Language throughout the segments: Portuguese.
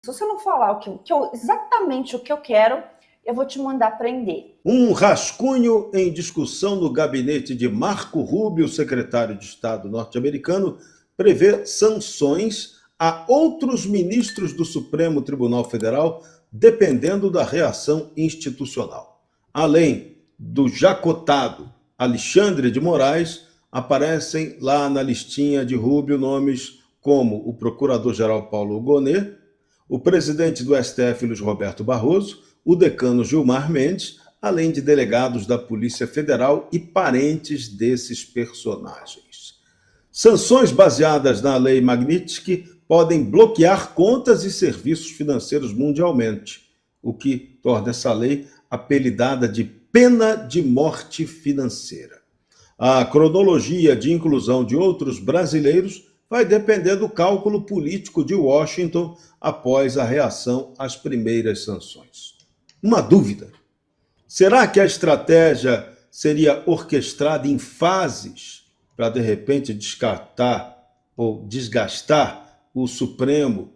Se você não falar exatamente o que eu quero, eu vou te mandar prender. Um rascunho em discussão no gabinete de Marco Rubio, secretário de Estado norte-americano, prevê sanções a outros ministros do Supremo Tribunal Federal, dependendo da reação institucional. Além do já cotado Alexandre de Moraes, aparecem lá na listinha de Rubio nomes como o procurador-geral Paulo Gonet, o presidente do STF, Luiz Roberto Barroso, o decano Gilmar Mendes, além de delegados da Polícia Federal e parentes desses personagens. Sanções baseadas na Lei Magnitsky podem bloquear contas e serviços financeiros mundialmente, o que torna essa lei apelidada de pena de morte financeira. A cronologia de inclusão de outros brasileiros vai depender do cálculo político de Washington após a reação às primeiras sanções. Uma dúvida: será que a estratégia seria orquestrada em fases para, de repente, descartar ou desgastar o Supremo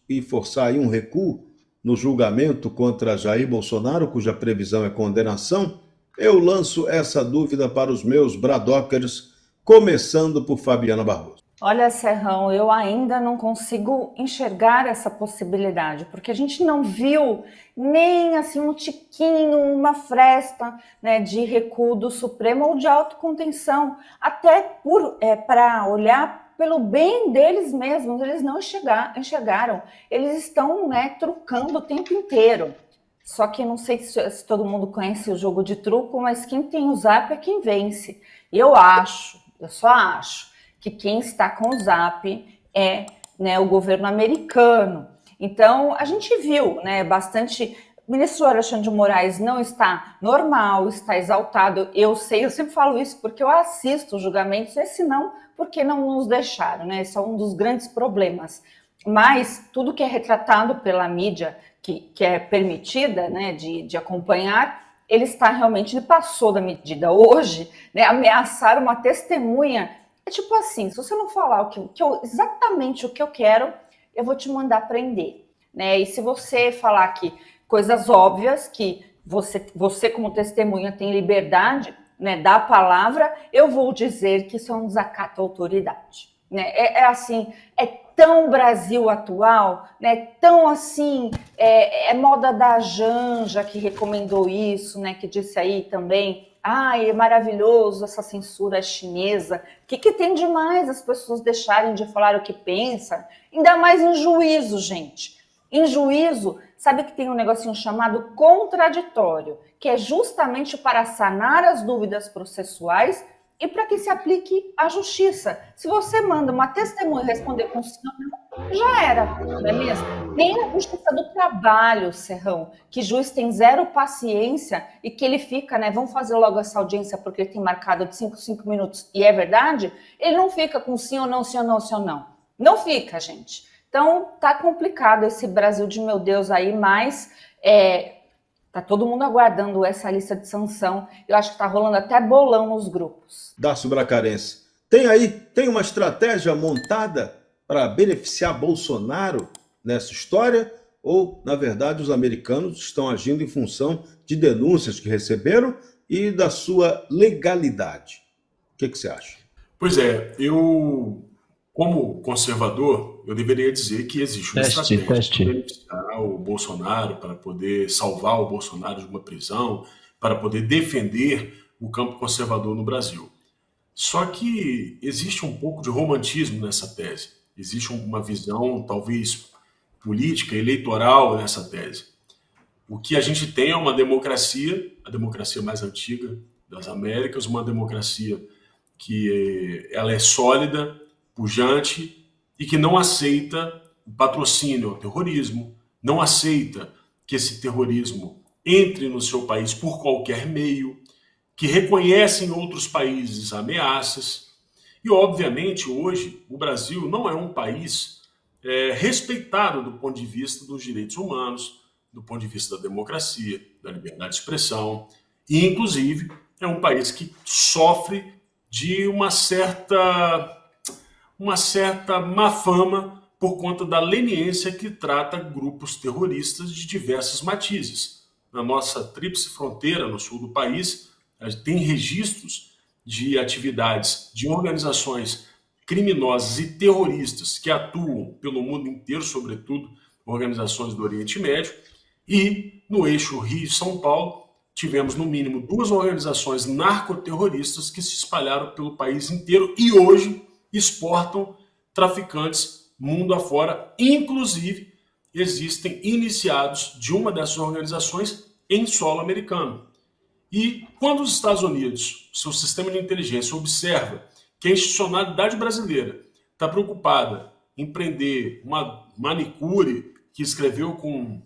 e forçar aí um recuo no julgamento contra Jair Bolsonaro, cuja previsão é condenação? Eu lanço essa dúvida para os meus bradóckers, começando por Fabiana Barroso. Olha, Serrão, eu ainda não consigo enxergar essa possibilidade, porque a gente não viu nem assim um tiquinho, uma fresta, né, de recuo do Supremo ou de autocontenção, até para olhar pelo bem deles mesmos. Eles não enxergaram, eles estão, né, trucando o tempo inteiro. Só que eu não sei se todo mundo conhece o jogo de truco, mas quem tem o Zap é quem vence. Eu só acho que quem está com o Zap é, né, o governo americano. Então, a gente viu, né, bastante. O ministro Alexandre de Moraes não está normal, está exaltado. Eu sei, eu sempre falo isso porque eu assisto os julgamentos, e se não, porque não nos deixaram, né? Esse é um dos grandes problemas. Mas tudo que é retratado pela mídia, que é permitida, né, de acompanhar, ele passou da medida. Hoje, né, ameaçar uma testemunha é tipo assim: se você não falar exatamente o que eu quero, eu vou te mandar prender, né? E se você falar aqui coisas óbvias, que você como testemunha tem liberdade, né, da palavra, eu vou dizer que isso é um desacato à autoridade, né? É assim, é tão Brasil atual, né? Tão assim, é moda da Janja que recomendou isso, né? Que disse aí também: ai, é maravilhoso essa censura chinesa. O que tem de mais as pessoas deixarem de falar o que pensam? Ainda mais em juízo, gente. Em juízo, sabe que tem um negocinho chamado contraditório, que é justamente para sanar as dúvidas processuais e para que se aplique a justiça. Se você manda uma testemunha responder com sim ou não, já era, não é mesmo? Nem a justiça do trabalho, Serrão, que juiz tem zero paciência e que ele fica, né, vamos fazer logo essa audiência porque ele tem marcado de 5 minutos e é verdade, ele não fica com sim ou não, sim ou não, sim ou não. Não fica, gente. Então, tá complicado esse Brasil de meu Deus aí, mas tá todo mundo aguardando essa lista de sanção. Eu acho que tá rolando até bolão nos grupos. Dácio Bracarense, tem uma estratégia montada para beneficiar Bolsonaro nessa história? Ou, na verdade, os americanos estão agindo em função de denúncias que receberam e da sua legalidade? O que você acha? Pois é, como conservador, eu deveria dizer que existe uma estratégia para beneficiar o Bolsonaro, para poder salvar o Bolsonaro de uma prisão, para poder defender o campo conservador no Brasil. Só que existe um pouco de romantismo nessa tese. Existe uma visão, talvez, política, eleitoral nessa tese. O que a gente tem é uma democracia, a democracia mais antiga das Américas, uma democracia que ela é sólida, pujante e que não aceita o patrocínio ao terrorismo, não aceita que esse terrorismo entre no seu país por qualquer meio, que reconhece em outros países ameaças. E, obviamente, hoje o Brasil não é um país respeitado do ponto de vista dos direitos humanos, do ponto de vista da democracia, da liberdade de expressão, e, inclusive, é um país que sofre de uma certa má fama por conta da leniência que trata grupos terroristas de diversos matizes. Na nossa tríplice fronteira, no sul do país, tem registros de atividades de organizações criminosas e terroristas que atuam pelo mundo inteiro, sobretudo organizações do Oriente Médio, e no eixo Rio-São Paulo tivemos no mínimo 2 organizações narcoterroristas que se espalharam pelo país inteiro e hoje exportam traficantes mundo afora. Inclusive, existem iniciados de uma dessas organizações em solo americano. E quando os Estados Unidos, seu sistema de inteligência, observa que a institucionalidade brasileira está preocupada em prender uma manicure que escreveu com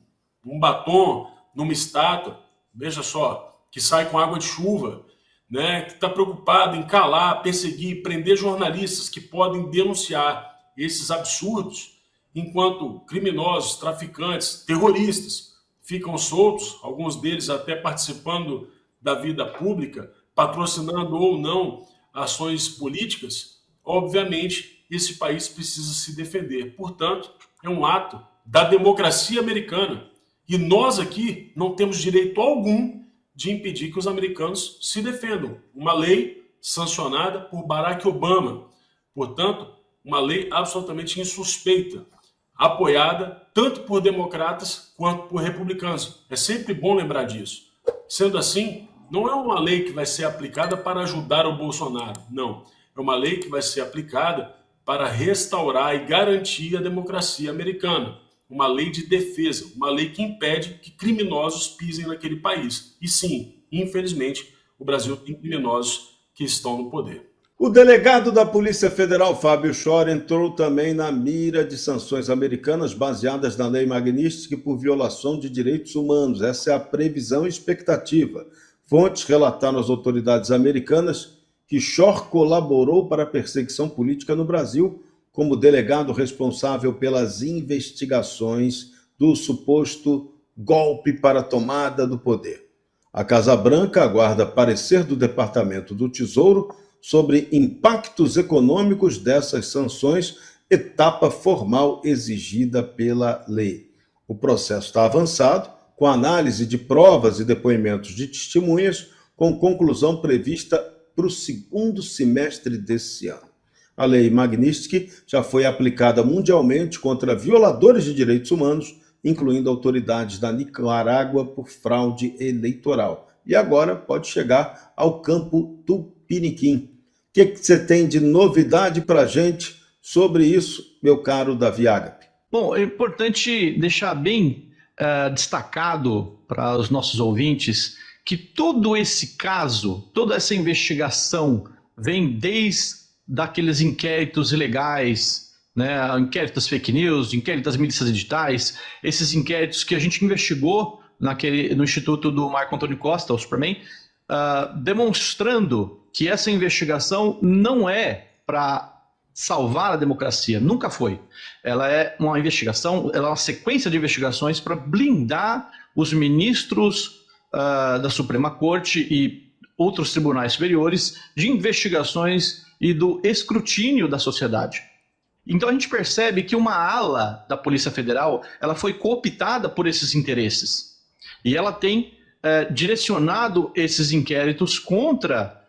um batom numa estátua, veja só, que sai com água de chuva, né, que está preocupado em calar, perseguir, prender jornalistas que podem denunciar esses absurdos, enquanto criminosos, traficantes, terroristas ficam soltos, alguns deles até participando da vida pública, patrocinando ou não ações políticas. Obviamente, esse país precisa se defender. Portanto, é um ato da democracia americana. E nós aqui não temos direito algum de impedir que os americanos se defendam. Uma lei sancionada por Barack Obama. Portanto, uma lei absolutamente insuspeita, apoiada tanto por democratas quanto por republicanos. É sempre bom lembrar disso. Sendo assim, não é uma lei que vai ser aplicada para ajudar o Bolsonaro. Não. É uma lei que vai ser aplicada para restaurar e garantir a democracia americana. Uma lei de defesa, uma lei que impede que criminosos pisem naquele país. E sim, infelizmente, o Brasil tem criminosos que estão no poder. O delegado da Polícia Federal, Fábio Shor, entrou também na mira de sanções americanas baseadas na Lei Magnitsky por violação de direitos humanos. Essa é a previsão e expectativa. Fontes relataram às autoridades americanas que Shor colaborou para a perseguição política no Brasil como delegado responsável pelas investigações do suposto golpe para a tomada do poder. A Casa Branca aguarda parecer do Departamento do Tesouro sobre impactos econômicos dessas sanções, etapa formal exigida pela lei. O processo está avançado, com análise de provas e depoimentos de testemunhas, com conclusão prevista para o segundo semestre desse ano. A lei Magnitsky já foi aplicada mundialmente contra violadores de direitos humanos, incluindo autoridades da Nicarágua por fraude eleitoral. E agora pode chegar ao campo Tupiniquim. O que você tem de novidade para a gente sobre isso, meu caro Davi Agape? Bom, é importante deixar bem destacado para os nossos ouvintes que todo esse caso, toda essa investigação vem desde daqueles inquéritos ilegais, né, inquéritos fake news, inquéritos das milícias digitais, esses inquéritos que a gente investigou no Instituto do Marco Antônio Costa, o Superman, demonstrando que essa investigação não é para salvar a democracia, nunca foi. Ela é uma investigação, ela é uma sequência de investigações para blindar os ministros da Suprema Corte e outros tribunais superiores de investigações e do escrutínio da sociedade. Então a gente percebe que uma ala da Polícia Federal ela foi cooptada por esses interesses. E ela tem direcionado esses inquéritos contra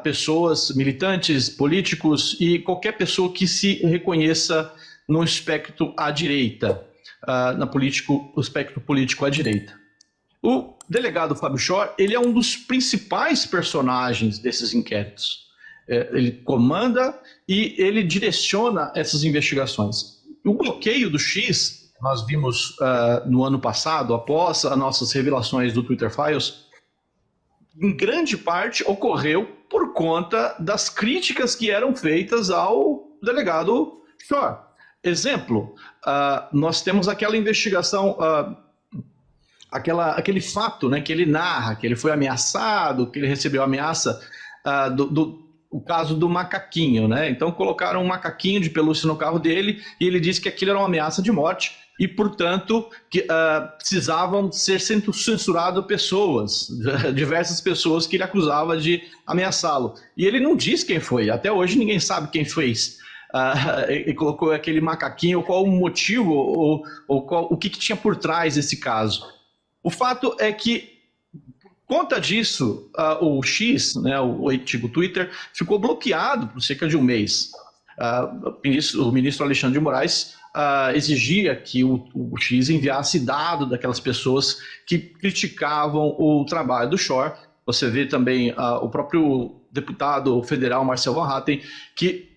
pessoas, militantes, políticos e qualquer pessoa que se reconheça no espectro à direita, no espectro político à direita. O delegado Fábio Shor, ele é um dos principais personagens desses inquéritos. Ele comanda e ele direciona essas investigações. O bloqueio do X, nós vimos no ano passado, após as nossas revelações do Twitter Files, em grande parte ocorreu por conta das críticas que eram feitas ao delegado Shor. Exemplo, nós temos aquela investigação, aquele fato, né, que ele narra, que ele foi ameaçado, que ele recebeu ameaça o caso do macaquinho, né? Então colocaram um macaquinho de pelúcia no carro dele e ele disse que aquilo era uma ameaça de morte e, portanto, que precisavam ser censuradas pessoas, diversas pessoas que ele acusava de ameaçá-lo. E ele não diz quem foi, até hoje ninguém sabe quem fez. e colocou aquele macaquinho, qual o motivo ou o que tinha por trás desse caso. O fato é que, por conta disso, o X, né, o antigo Twitter, ficou bloqueado por cerca de um mês. O ministro Alexandre de Moraes exigia que o X enviasse dado daquelas pessoas que criticavam o trabalho do Shor. Você vê também o próprio deputado federal Marcel Van Hatten, que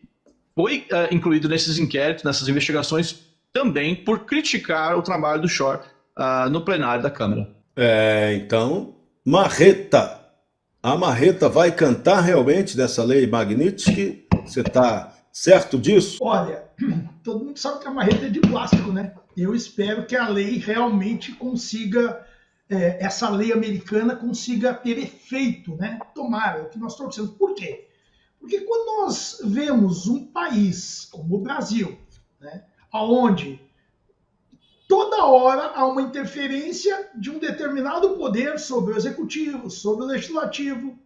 foi incluído nesses inquéritos, nessas investigações, também por criticar o trabalho do Shor no plenário da Câmara. Então, Marreta. A Marreta vai cantar realmente dessa lei Magnitsky? Você está certo disso? Olha, todo mundo sabe que a marreta é de plástico, né? Eu espero que a lei realmente consiga, essa lei americana consiga ter efeito, né? Tomara, é o que nós torcemos. Por quê? Porque quando nós vemos um país como o Brasil, né, onde toda hora há uma interferência de um determinado poder sobre o executivo, sobre o legislativo,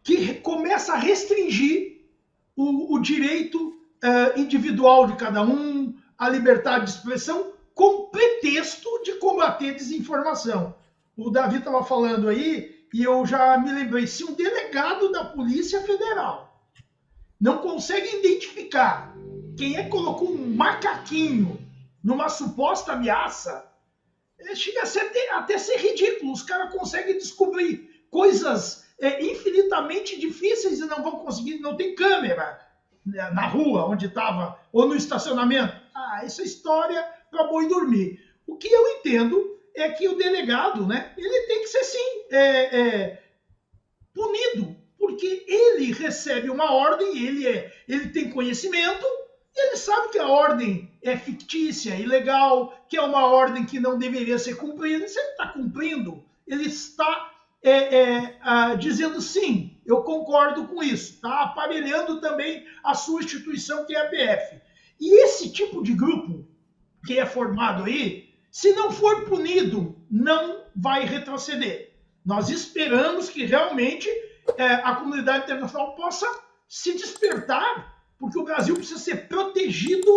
que começa a restringir o direito individual de cada um, a liberdade de expressão, com pretexto de combater desinformação. O Davi estava falando aí, e eu já me lembrei, se um delegado da Polícia Federal não consegue identificar quem é que colocou um macaquinho numa suposta ameaça, chega até a ser ridículo. Os caras conseguem descobrir coisas infinitamente difíceis e não vão conseguir, não tem câmera na rua onde estava, ou no estacionamento. Essa história para boi dormir. O que eu entendo é que o delegado, né, ele tem que ser, sim, punido, porque ele recebe uma ordem, ele tem conhecimento, e ele sabe que a ordem é fictícia, ilegal, que é uma ordem que não deveria ser cumprida. E se ele está cumprindo, ele está dizendo sim, eu concordo com isso, está aparelhando também a sua instituição, que é a PF. E esse tipo de grupo que é formado aí, se não for punido, não vai retroceder. Nós esperamos que realmente a comunidade internacional possa se despertar, porque o Brasil precisa ser protegido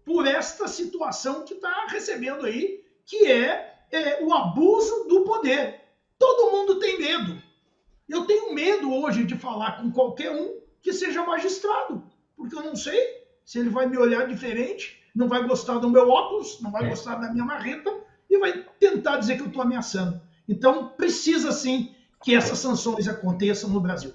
por esta situação que está recebendo aí, que é o abuso do poder. Todo mundo tem medo. Eu tenho medo hoje de falar com qualquer um que seja magistrado, porque eu não sei se ele vai me olhar diferente, não vai gostar do meu óculos, não vai gostar da minha marreta e vai tentar dizer que eu estou ameaçando. Então, precisa sim que essas sanções aconteçam no Brasil.